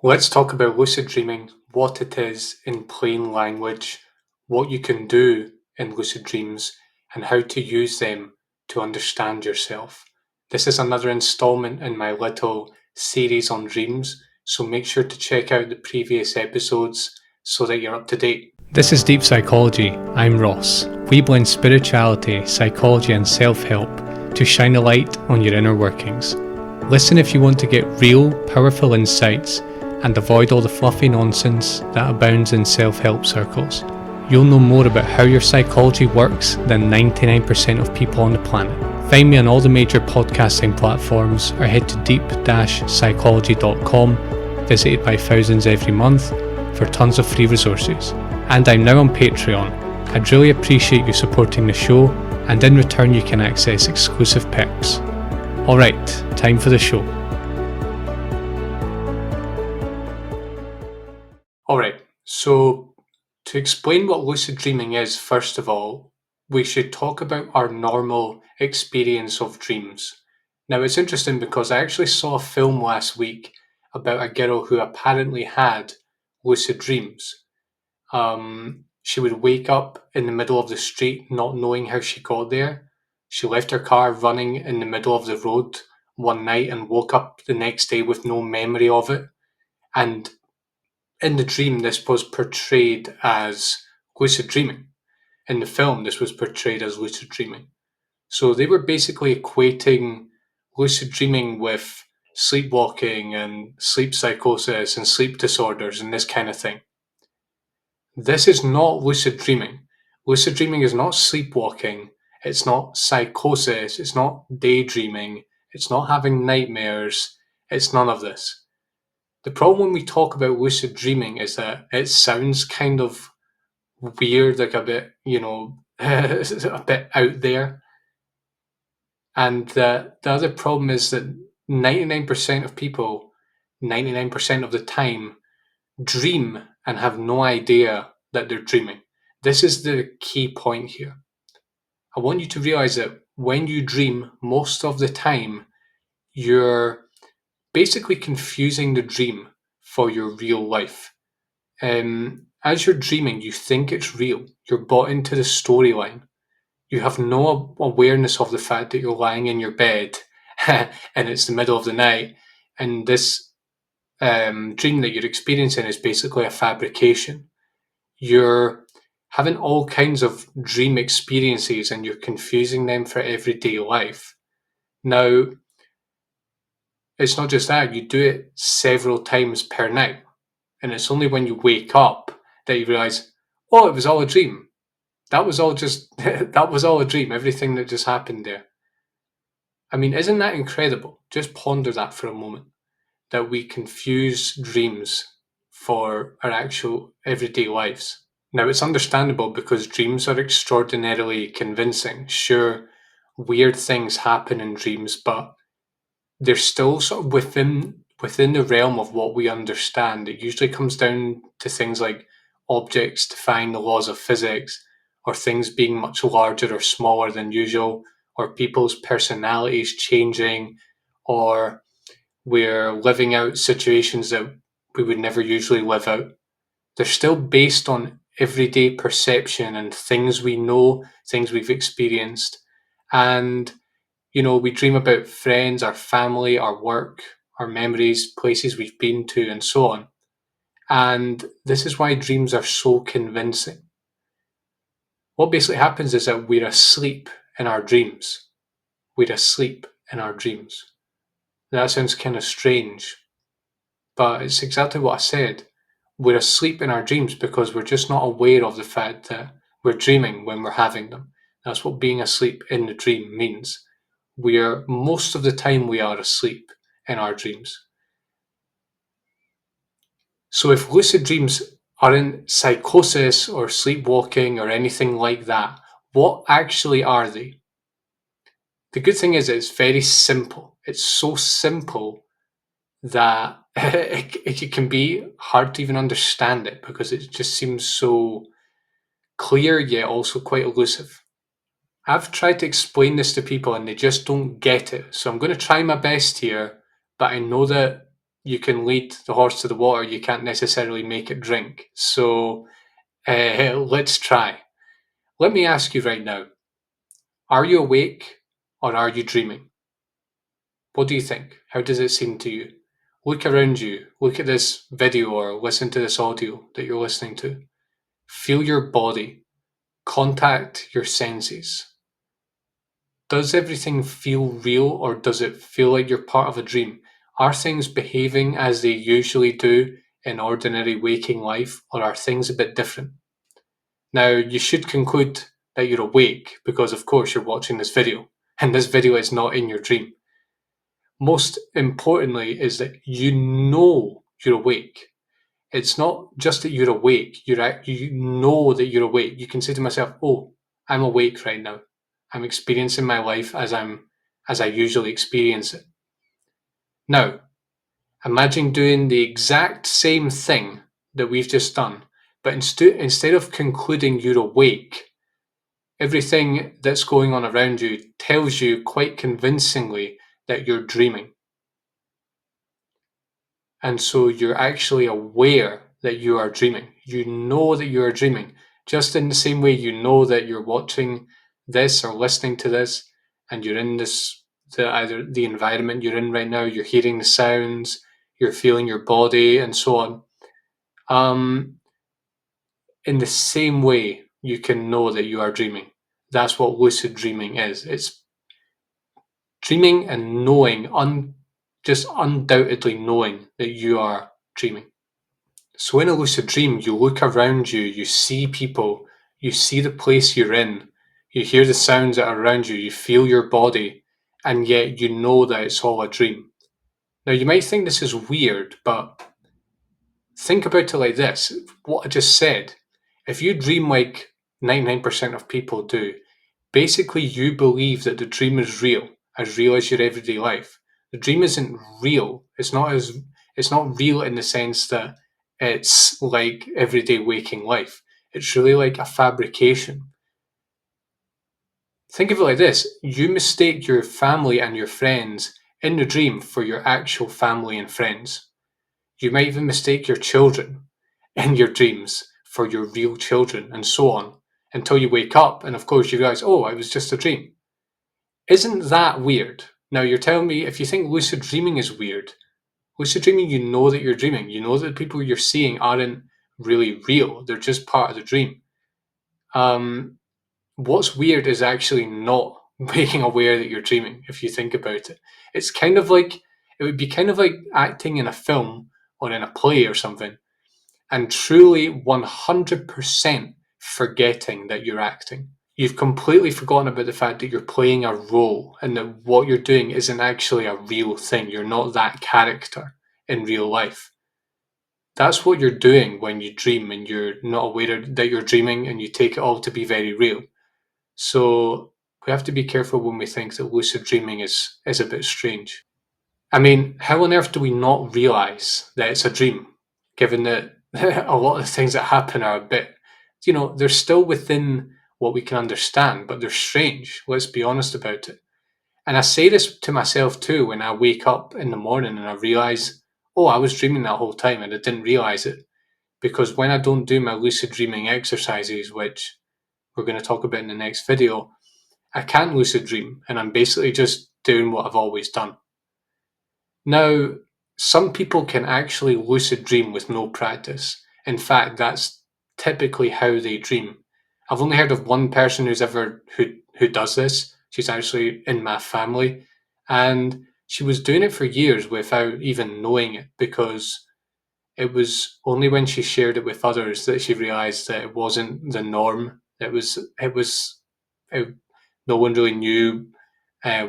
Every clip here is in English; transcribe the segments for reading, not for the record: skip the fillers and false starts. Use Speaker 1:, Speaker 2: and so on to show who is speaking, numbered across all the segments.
Speaker 1: Let's talk about lucid dreaming, what it is in plain language, what you can do in lucid dreams, and how to use them to understand yourself. This is another installment in my little series on dreams, so make sure to check out the previous episodes so that you're up to date. This is Deep Psychology. I'm Ross. We blend spirituality, psychology, and self help to shine a light on your inner workings. Listen if you want to get real, powerful insights and avoid all the fluffy nonsense that abounds in self-help circles. You'll know more about how your psychology works than 99% of people on the planet. Find me on all the major podcasting platforms or head to deep-psychology.com, visited by thousands every month, for tons of free resources. And I'm now on Patreon. I'd really appreciate you supporting the show, and in return you can access exclusive perks. Alright, time for the show. Alright, so to explain what lucid dreaming is, first of all, we should talk about our normal experience of dreams. Now, it's interesting because I actually saw a film last week about a girl who apparently had lucid dreams. She would wake up in the middle of the street not knowing how she got there. She left her car running in the middle of the road one night and woke up the next day with no memory of it. And in the dream, this was portrayed as lucid dreaming. In the film, this was portrayed as lucid dreaming. So they were basically equating lucid dreaming with sleepwalking and sleep psychosis and sleep disorders and this kind of thing. This is not lucid dreaming. Lucid dreaming is not sleepwalking. It's not psychosis. It's not daydreaming. It's not having nightmares. It's none of this. The problem when we talk about lucid dreaming is that it sounds kind of weird, like a bit, a bit out there. And the other problem is that 99% of people, 99% of the time, dream and have no idea that they're dreaming. This is the key point here. I want you to realize that when you dream, most of the time, you're basically confusing the dream for your real life. As you're dreaming, you think it's real. You're bought into the storyline. You have no awareness of the fact that you're lying in your bed and it's the middle of the night, and this dream that you're experiencing is basically a fabrication. You're having all kinds of dream experiences and you're confusing them for everyday life. Now, it's not just that, you do it several times per night. And it's only when you wake up that you realize, oh, it was all a dream. That was all that was all a dream, everything that just happened there. I mean, isn't that incredible? Just ponder that for a moment, that we confuse dreams for our actual everyday lives. Now, it's understandable because dreams are extraordinarily convincing. Sure, weird things happen in dreams, but they're still sort of within the realm of what we understand. It usually comes down to things like objects defying the laws of physics, or things being much larger or smaller than usual, or people's personalities changing, or we're living out situations that we would never usually live out. They're still based on everyday perception and things we know, things we've experienced. And we dream about friends, our family, our work, our memories, places we've been to, and so on. And this is why dreams are so convincing. What basically happens is that we're asleep in our dreams. We're asleep in our dreams. That sounds kind of strange, but it's exactly what I said. We're asleep in our dreams because we're just not aware of the fact that we're dreaming when we're having them. That's what being asleep in the dream means. Most of the time we are asleep in our dreams. So if lucid dreams aren't psychosis or sleepwalking or anything like that, what actually are they? The good thing is it's very simple. It's so simple that it can be hard to even understand it because it just seems so clear yet also quite elusive. I've tried to explain this to people and they just don't get it. So I'm going to try my best here, but I know that you can lead the horse to the water, you can't necessarily make it drink. So let's try. Let me ask you right now, are you awake or are you dreaming? What do you think? How does it seem to you? Look around you, look at this video or listen to this audio that you're listening to. Feel your body, contact your senses. Does everything feel real or does it feel like you're part of a dream? Are things behaving as they usually do in ordinary waking life or are things a bit different? Now, you should conclude that you're awake because, of course, you're watching this video and this video is not in your dream. Most importantly, is that you know you're awake. It's not just that you're awake, you know that you're awake. You can say to myself, "Oh, I'm awake right now. I'm experiencing my life as I usually experience it." Now, imagine doing the exact same thing that we've just done, but instead of concluding you're awake, everything that's going on around you tells you quite convincingly that you're dreaming. And so you're actually aware that you are dreaming. You know that you are dreaming, just in the same way you know that you're watching this or listening to this, and you're in either the environment you're in right now, you're hearing the sounds, you're feeling your body, and so on. In the same way, you can know that you are dreaming. That's what lucid dreaming is. It's dreaming and knowing, just undoubtedly knowing that you are dreaming. So in a lucid dream, you look around you, you see people, you see the place you're in, you hear the sounds that are around you, you feel your body, and yet you know that it's all a dream. Now, you might think this is weird, but think about it like this. What I just said, if you dream like 99% of people do, basically you believe that the dream is real, as real as your everyday life. The dream isn't real. It's not real in the sense that it's like everyday waking life. It's really like a fabrication. Think of it like this. You mistake your family and your friends in the dream for your actual family and friends. You might even mistake your children in your dreams for your real children, and so on, until you wake up and, of course, you realize, oh, it was just a dream. Isn't that weird? Now, you're telling me if you think lucid dreaming is weird, lucid dreaming, you know that you're dreaming. You know that the people you're seeing aren't really real, they're just part of the dream. What's weird is actually not being aware that you're dreaming, if you think about it. It's kind of like, it would be kind of like acting in a film or in a play or something, and truly 100% forgetting that you're acting. You've completely forgotten about the fact that you're playing a role and that what you're doing isn't actually a real thing. You're not that character in real life. That's what you're doing when you dream and you're not aware that you're dreaming and you take it all to be very real. So we have to be careful when we think that lucid dreaming is a bit strange. I mean, how on earth do we not realize that it's a dream, given that a lot of the things that happen are a bit, they're still within what we can understand, but they're strange. Let's be honest about it. And I say this to myself too when I wake up in the morning and I realize, oh, I was dreaming that whole time and I didn't realize it. Because when I don't do my lucid dreaming exercises, which we're going to talk about in the next video, I can't lucid dream and I'm basically just doing what I've always done. Now, some people can actually lucid dream with no practice. In fact, that's typically how they dream. I've only heard of one person who does this. She's actually in my family, and she was doing it for years without even knowing it, because it was only when she shared it with others that she realized that it wasn't the norm. It, no one really knew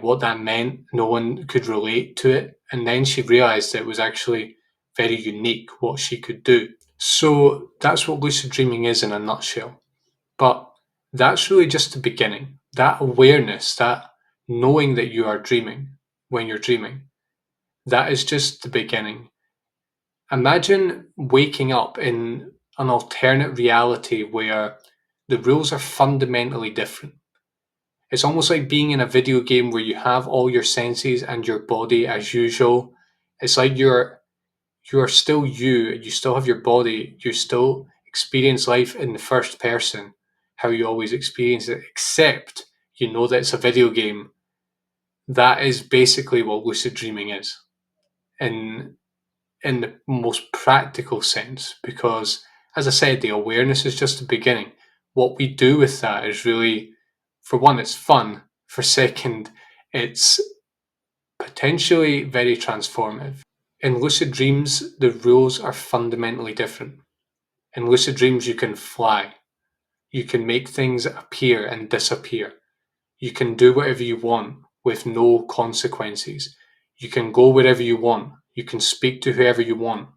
Speaker 1: what that meant. No one could relate to it. And then she realized that it was actually very unique what she could do. So that's what lucid dreaming is in a nutshell. But that's really just the beginning. That awareness, that knowing that you are dreaming when you're dreaming, that is just the beginning. Imagine waking up in an alternate reality where the rules are fundamentally different. It's almost like being in a video game where you have all your senses and your body as usual. It's like you are still you still have your body, you still experience life in the first person, how you always experience it, except you know that it's a video game. That is basically what lucid dreaming is in the most practical sense, because as I said, the awareness is just the beginning. What we do with that is really, for one, it's fun. For second, it's potentially very transformative. In lucid dreams, the rules are fundamentally different. In lucid dreams, you can fly. You can make things appear and disappear. You can do whatever you want with no consequences. You can go wherever you want. You can speak to whoever you want,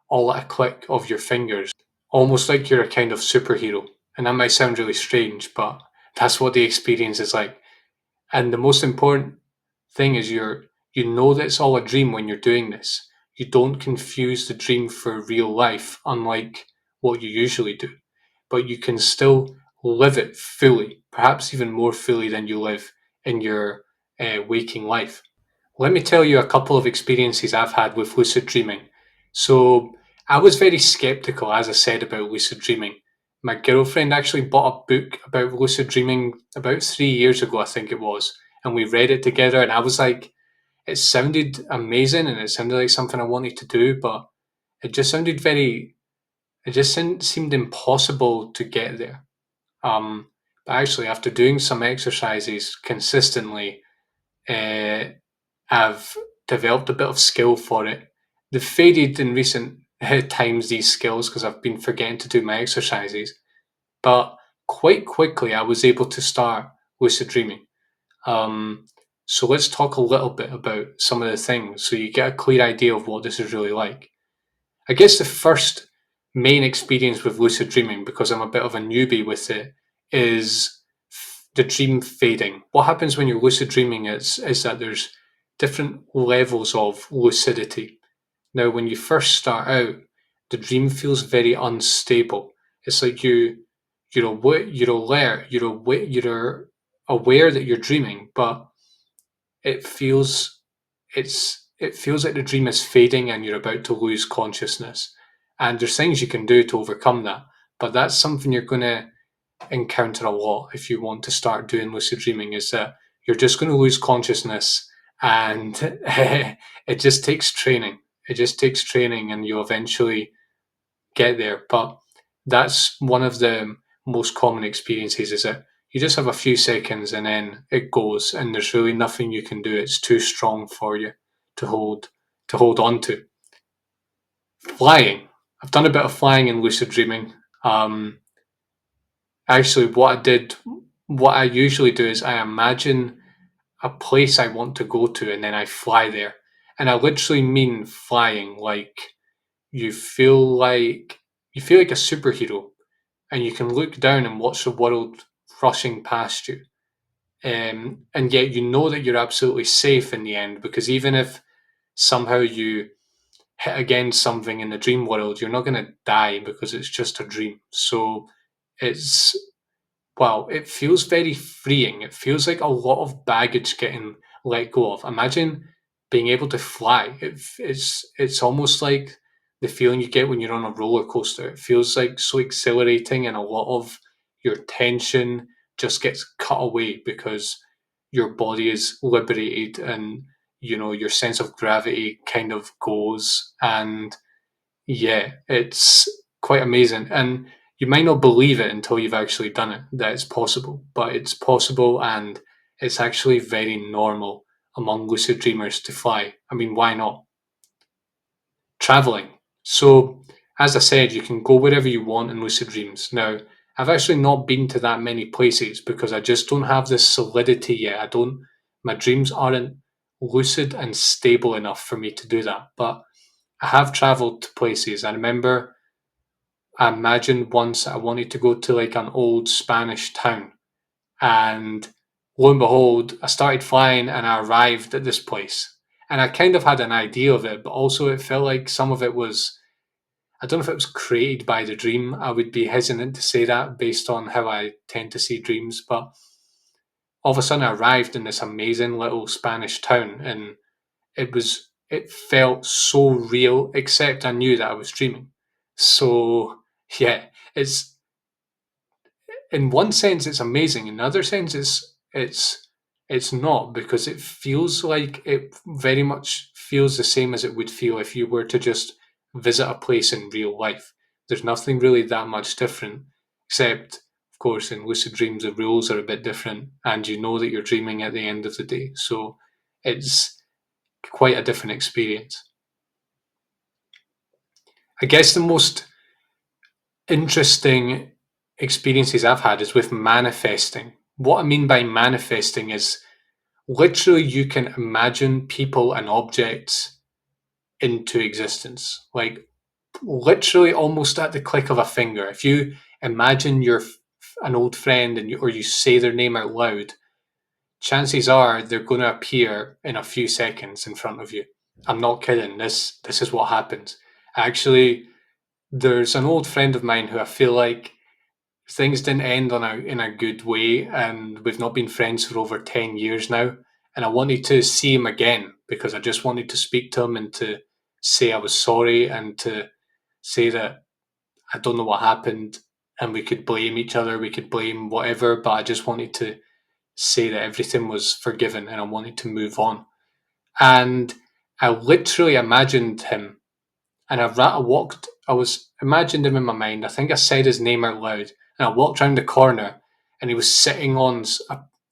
Speaker 1: all at a click of your fingers, almost like you're a kind of superhero. And that might sound really strange, but that's what the experience is like. And the most important thing is you know that it's all a dream when you're doing this. You don't confuse the dream for real life, unlike what you usually do. But you can still live it fully, perhaps even more fully than you live in your waking life. Let me tell you a couple of experiences I've had with lucid dreaming. So, I was very skeptical, as I said, about lucid dreaming. My girlfriend actually bought a book about lucid dreaming about 3 years ago, I think it was, and we read it together. And I was like, it sounded amazing and it sounded like something I wanted to do, but it just sounded very, it just seemed impossible to get there. Um, but actually, after doing some exercises consistently, uh, I've developed a bit of skill for it. They've faded in recent times, these skills, because I've been forgetting to do my exercises. But quite quickly, I was able to start lucid dreaming. Um, so let's talk a little bit about some of the things so you get a clear idea of what this is really like. I guess the first main experience with lucid dreaming, because I'm a bit of a newbie with it, is the dream fading. What happens when you're lucid dreaming is that there's different levels of lucidity. Now, when you first start out, the dream feels very unstable. It's like you're aware that you're dreaming, but it feels it feels like the dream is fading and you're about to lose consciousness. And there's things you can do to overcome that, but that's something you're going to encounter a lot if you want to start doing lucid dreaming. Is that you're just going to lose consciousness, and it just takes training. It just takes training, and you'll eventually get there. But that's one of the most common experiences, is that you just have a few seconds and then it goes and there's really nothing you can do. It's too strong for you to hold on to. Flying. I've done a bit of flying in lucid dreaming. Um, Actually, what I usually do is I imagine a place I want to go to and then I fly there. And I literally mean flying, like you feel like you feel like a superhero and you can look down and watch the world rushing past you. And yet you know that you're absolutely safe in the end, because even if somehow you hit against something in the dream world, you're not going to die because it's just a dream. So it's wow, it feels very freeing. It feels like a lot of baggage getting let go of. Imagine being able to fly. It's almost like the feeling you get when you're on a roller coaster. It feels like so exhilarating, and a lot of your tension just gets cut away because your body is liberated, and your sense of gravity kind of goes. And yeah, it's quite amazing. And you might not believe it until you've actually done it, that it's possible. But it's possible, and it's actually very normal among lucid dreamers to fly. I mean, why not? Traveling. So, as I said, you can go wherever you want in lucid dreams. Now, I've actually not been to that many places because I just don't have this solidity yet. My dreams aren't lucid and stable enough for me to do that. But I have traveled to places. I remember I imagined once I wanted to go to like an old Spanish town, and lo and behold, I started flying and I arrived at this place. And I kind of had an idea of it, but also it felt like some of it was, I don't know if it was created by the dream. I would be hesitant to say that based on how I tend to see dreams. But all of a sudden, I arrived in this amazing little Spanish town, and it was it felt so real, except I knew that I was dreaming. So yeah, it's in one sense it's amazing. In another sense, it's not because it feels like it very much feels the same as it would feel if you were to just visit a place in real life. There's nothing really that much different, except of course in lucid dreams the rules are a bit different, and you know that you're dreaming at the end of the day. So it's quite a different experience. I guess the most interesting experiences I've had is with manifesting. What I mean by manifesting is literally you can imagine people and objects into existence. Like literally almost at the click of a finger. If you imagine an old friend or you say their name out loud, chances are they're going to appear in a few seconds in front of you. I'm not kidding. This is what happens. Actually, there's an old friend of mine who I feel like things didn't end in a good way, and we've not been friends for over 10 years now. And I wanted to see him again because I just wanted to speak to him and to say I was sorry and to say that I don't know what happened, and we could blame each other, we could blame whatever, but I just wanted to say that everything was forgiven and I wanted to move on. And I literally imagined him, and I was imagined him in my mind. I think I said his name out loud, and I walked around the corner, and he was sitting on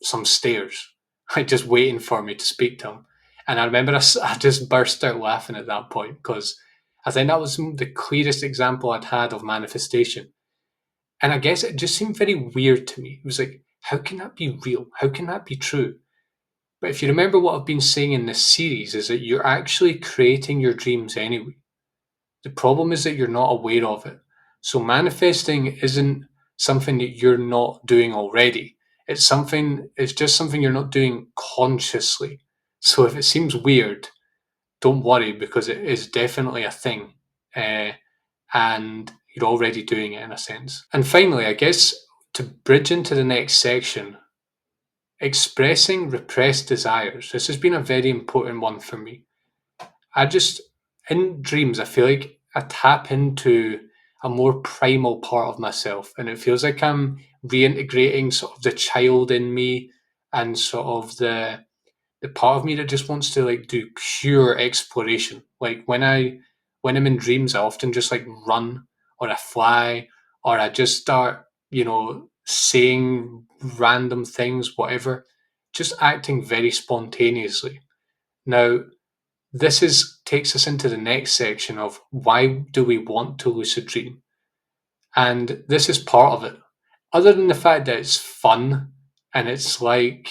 Speaker 1: some stairs, like just waiting for me to speak to him. And I remember I just burst out laughing at that point because I think that was the clearest example I'd had of manifestation. And I guess it just seemed very weird to me. It was like, how can that be real? How can that be true? But if you remember what I've been saying in this series, is that you're actually creating your dreams anyway. The problem is that you're not aware of it. So manifesting isn't something that you're not doing already. It's just something you're not doing consciously. So if it seems weird, don't worry because it is definitely a thing. Uh, and you're already doing it in a sense. And finally, I guess to bridge into the next section, expressing repressed desires. This has been a very important one for me. I just, in dreams, I feel like I tap into a more primal part of myself, and it feels like I'm reintegrating sort of the child in me and sort of the part of me that just wants to like do pure exploration. Like when I'm in dreams, I often just like run or I fly or I just start, saying random things, whatever, just acting very spontaneously. Now, this is takes us into the next section of why do we want to lucid dream? And this is part of it. Other than the fact that it's fun and it's like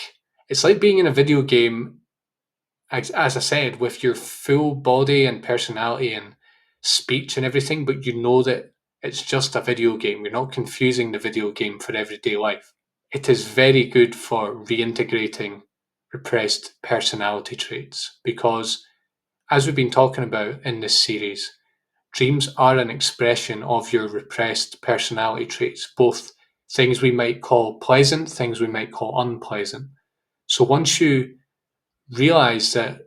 Speaker 1: being in a video game, as I said, with your full body and personality and speech and everything, but you know that it's just a video game. You're not confusing the video game for everyday life. It is very good for reintegrating repressed personality traits because, as we've been talking about in this series, dreams are an expression of your repressed personality traits, both things we might call pleasant, things we might call unpleasant. So once you realize that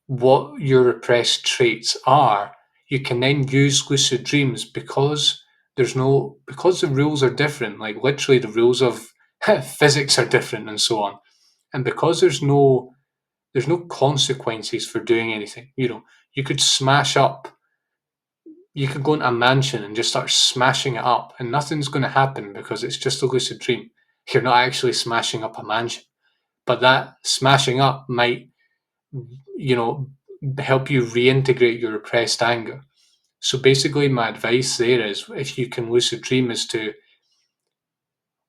Speaker 1: what your repressed traits are, you can then use lucid dreams because the rules are different, like literally the rules of physics are different and so on. And because there's no consequences for doing anything. You could smash up, you could go into a mansion and just start smashing it up, and nothing's going to happen because it's just a lucid dream. You're not actually smashing up a mansion, but that smashing up might, you know, help you reintegrate your repressed anger. So basically, my advice there is if you can lucid dream, is to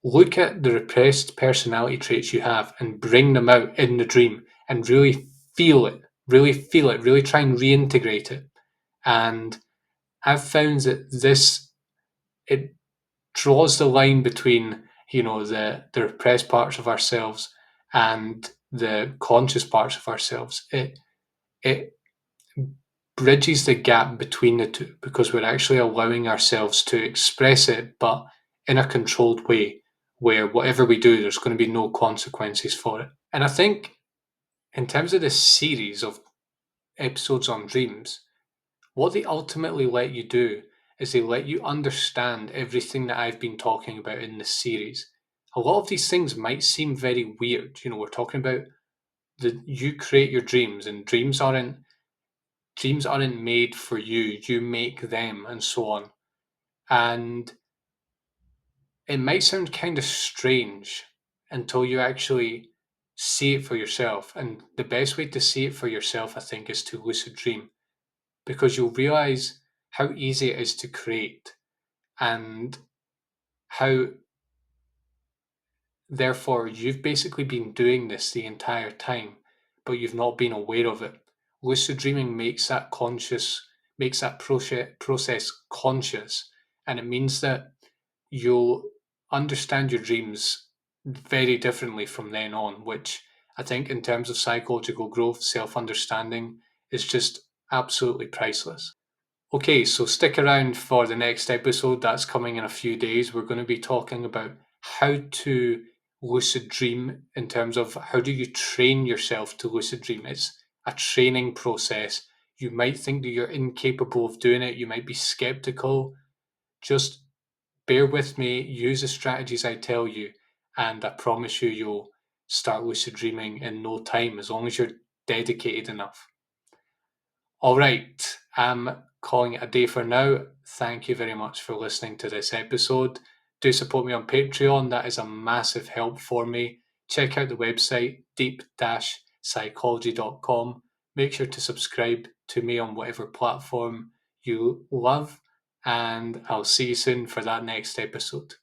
Speaker 1: look at the repressed personality traits you have and bring them out in the dream and really feel it, really feel it, really try and reintegrate it. And I've found that it draws the line between the repressed parts of ourselves and the conscious parts of ourselves. It bridges the gap between the two because we're actually allowing ourselves to express it, but in a controlled way where whatever we do, there's going to be no consequences for it. And I think in terms of this series of episodes on dreams, what they ultimately let you do is they let you understand everything that I've been talking about in this series. A lot of these things might seem very weird. We're talking about you create your dreams, and dreams aren't made for you. You make them, and so on. And it might sound kind of strange until you actually see it for yourself. And the best way to see it for yourself, I think, is to lucid dream, because you'll realize how easy it is to create, and how therefore you've basically been doing this the entire time, but you've not been aware of it. Lucid dreaming makes that process conscious, and it means that you'll understand your dreams very differently from then on, which I think, in terms of psychological growth, self understanding, is just absolutely priceless. Okay, so stick around for the next episode that's coming in a few days. We're going to be talking about how to lucid dream, in terms of how do you train yourself to lucid dream. It's a training process. You might think that you're incapable of doing it, you might be skeptical. Just bear with me, use the strategies I tell you, and I promise you'll start lucid dreaming in no time, as long as you're dedicated enough. All right, I'm calling it a day for now. Thank you very much for listening to this episode. Do support me on Patreon, that is a massive help for me. Check out the website deep-psychology.com. Make sure to subscribe to me on whatever platform you love, and I'll see you soon for that next episode.